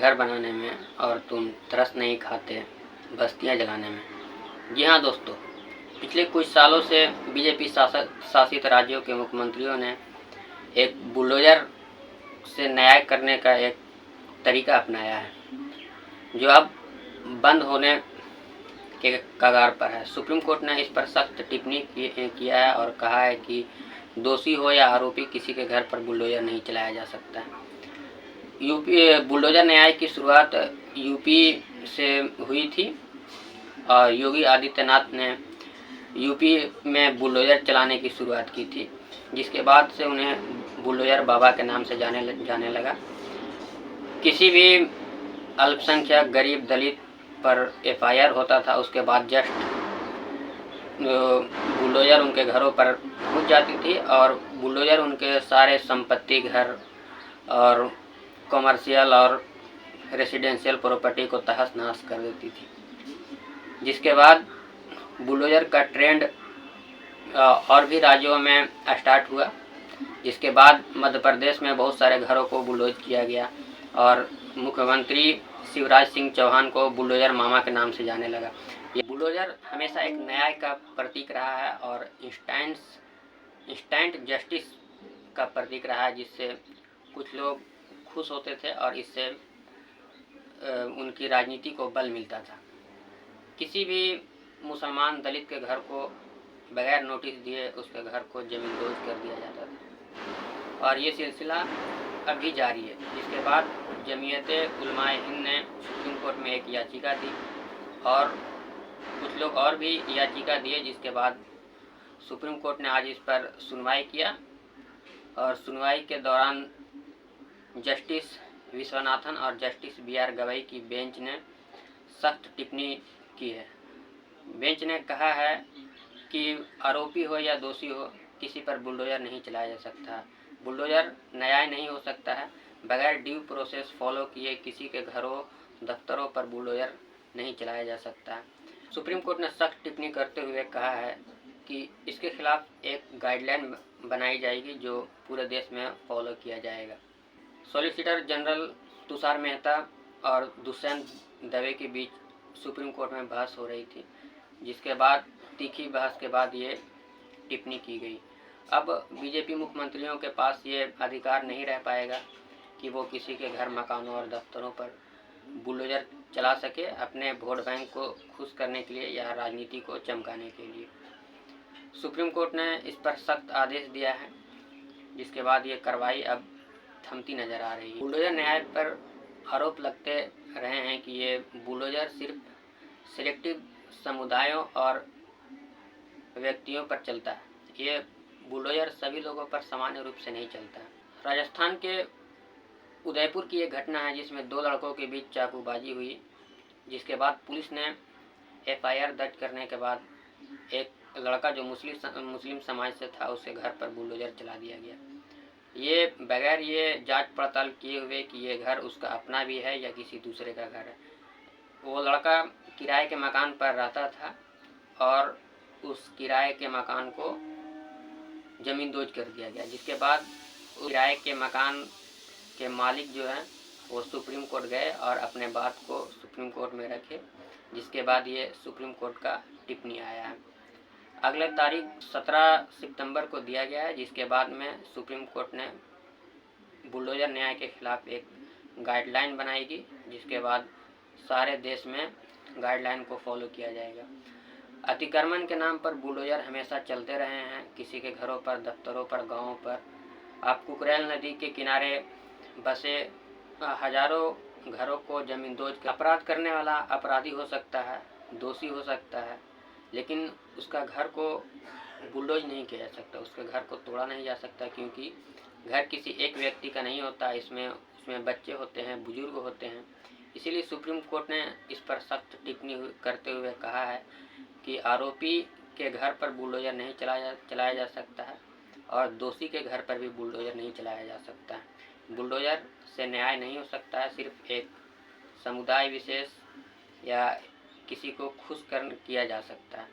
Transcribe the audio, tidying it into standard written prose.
घर बनाने में और तुम तरस नहीं खाते बस्तियां जलाने में। जी हाँ दोस्तों, पिछले कुछ सालों से बीजेपी शासित राज्यों के मुख्यमंत्रियों ने एक बुलडोज़र से न्याय करने का एक तरीका अपनाया है, जो अब बंद होने के कगार पर है। सुप्रीम कोर्ट ने इस पर सख्त टिप्पणी किया है और कहा है कि दोषी हो या आरोपी, किसी के घर पर बुलडोज़र नहीं चलाया जा सकता है। बुलडोज़र न्याय की शुरुआत यूपी से हुई थी और योगी आदित्यनाथ ने यूपी में बुलडोज़र चलाने की शुरुआत की थी, जिसके बाद से उन्हें बुलडोज़र बाबा के नाम से जाने लगा। किसी भी अल्पसंख्यक, गरीब, दलित पर एफआईआर होता था, उसके बाद जस्ट बुलडोज़र उनके घरों पर पहुंच जाती थी और बुलडोज़र उनके सारे संपत्ति, घर और कमर्शियल और रेसिडेंशियल प्रॉपर्टी को तहस नहस कर देती थी। जिसके बाद बुलडोज़र का ट्रेंड और भी राज्यों में स्टार्ट हुआ, जिसके बाद मध्य प्रदेश में बहुत सारे घरों को बुलडोज किया गया और मुख्यमंत्री शिवराज सिंह चौहान को बुलडोज़र मामा के नाम से जाने लगा। ये बुलडोज़र हमेशा एक न्याय का प्रतीक रहा है और इंस्टेंट जस्टिस का प्रतीक रहा है, जिससे कुछ लोग खुश होते थे और इससे उनकी राजनीति को बल मिलता था। किसी भी मुसलमान दलित के घर को बगैर नोटिस दिए उसके घर को जमींदोज कर दिया जाता था और ये सिलसिला अब भी जारी है। जिसके बाद जमीयत-ए-उलमा-ए-हिंद ने सुप्रीम कोर्ट में एक याचिका दी और कुछ लोग और भी याचिका दिए, जिसके बाद सुप्रीम कोर्ट ने आज इस पर सुनवाई किया और सुनवाई के दौरान जस्टिस विश्वनाथन और जस्टिस BR गवई की बेंच ने सख्त टिप्पणी की है। बेंच ने कहा है कि आरोपी हो या दोषी हो, किसी पर बुलडोज़र नहीं चलाया जा सकता। बुलडोज़र न्याय नहीं हो सकता है। बगैर ड्यू प्रोसेस फॉलो किए किसी के घरों, दफ्तरों पर बुलडोज़र नहीं चलाया जा सकता है। सुप्रीम कोर्ट ने सख्त टिप्पणी करते हुए कहा है कि इसके खिलाफ एक गाइडलाइन बनाई जाएगी जो पूरे देश में फॉलो किया जाएगा। सॉलिसिटर जनरल तुषार मेहता और दुष्यंत दवे के बीच सुप्रीम कोर्ट में बहस हो रही थी, जिसके बाद तीखी बहस के बाद ये टिप्पणी की गई। अब बीजेपी मुख्यमंत्रियों के पास ये अधिकार नहीं रह पाएगा कि वो किसी के घर, मकानों और दफ्तरों पर बुलडोज़र चला सके अपने वोट बैंक को खुश करने के लिए या राजनीति को चमकाने के लिए। सुप्रीम कोर्ट ने इस पर सख्त आदेश दिया है, जिसके बाद ये कार्रवाई अब थमती नज़र आ रही है। बुलडोज़र न्याय पर आरोप लगते रहे हैं कि ये बुलडोज़र सिर्फ सिलेक्टिव समुदायों और व्यक्तियों पर चलता है। ये बुलडोज़र सभी लोगों पर सामान्य रूप से नहीं चलता है। राजस्थान के उदयपुर की एक घटना है जिसमें 2 लड़कों के बीच चाकूबाजी हुई, जिसके बाद पुलिस ने FIR दर्ज करने के बाद एक लड़का जो मुस्लिम समाज से था, उसके घर पर बुलडोज़र चला दिया गया। ये बगैर ये जांच पड़ताल किए हुए कि ये घर उसका अपना भी है या किसी दूसरे का घर है। वो लड़का किराए के मकान पर रहता था और उस किराए के मकान को जमींदोज कर दिया गया, जिसके बाद किराए के मकान के मालिक जो हैं वो सुप्रीम कोर्ट गए और अपने बात को सुप्रीम कोर्ट में रखे, जिसके बाद ये सुप्रीम कोर्ट का टिप्पणी आया है। अगले तारीख 17 सितंबर को दिया गया है, जिसके बाद में सुप्रीम कोर्ट ने बुलडोज़र न्याय के खिलाफ एक गाइडलाइन बनाएगी, जिसके बाद सारे देश में गाइडलाइन को फॉलो किया जाएगा। अतिक्रमण के नाम पर बुलडोज़र हमेशा चलते रहे हैं, किसी के घरों पर, दफ्तरों पर, गाँवों पर। आप कुकरेल नदी के किनारे बसे हजारों घरों को जमींदोज कर अपराध करने वाला अपराधी हो सकता है, दोषी हो सकता है, लेकिन उसका घर को बुलडोज नहीं किया जा सकता, उसके घर को तोड़ा नहीं जा सकता, क्योंकि घर किसी एक व्यक्ति का नहीं होता, इसमें बच्चे होते हैं, बुजुर्ग होते हैं। इसीलिए सुप्रीम कोर्ट ने इस पर सख्त टिप्पणी करते हुए कहा है कि आरोपी के घर पर बुलडोज़र नहीं चलाया जा सकता है और दोषी के घर पर भी बुलडोज़र नहीं चलाया जा सकता है। बुलडोज़र से न्याय नहीं हो सकता है, सिर्फ एक समुदाय विशेष या किसी को खुश किया जा सकता है।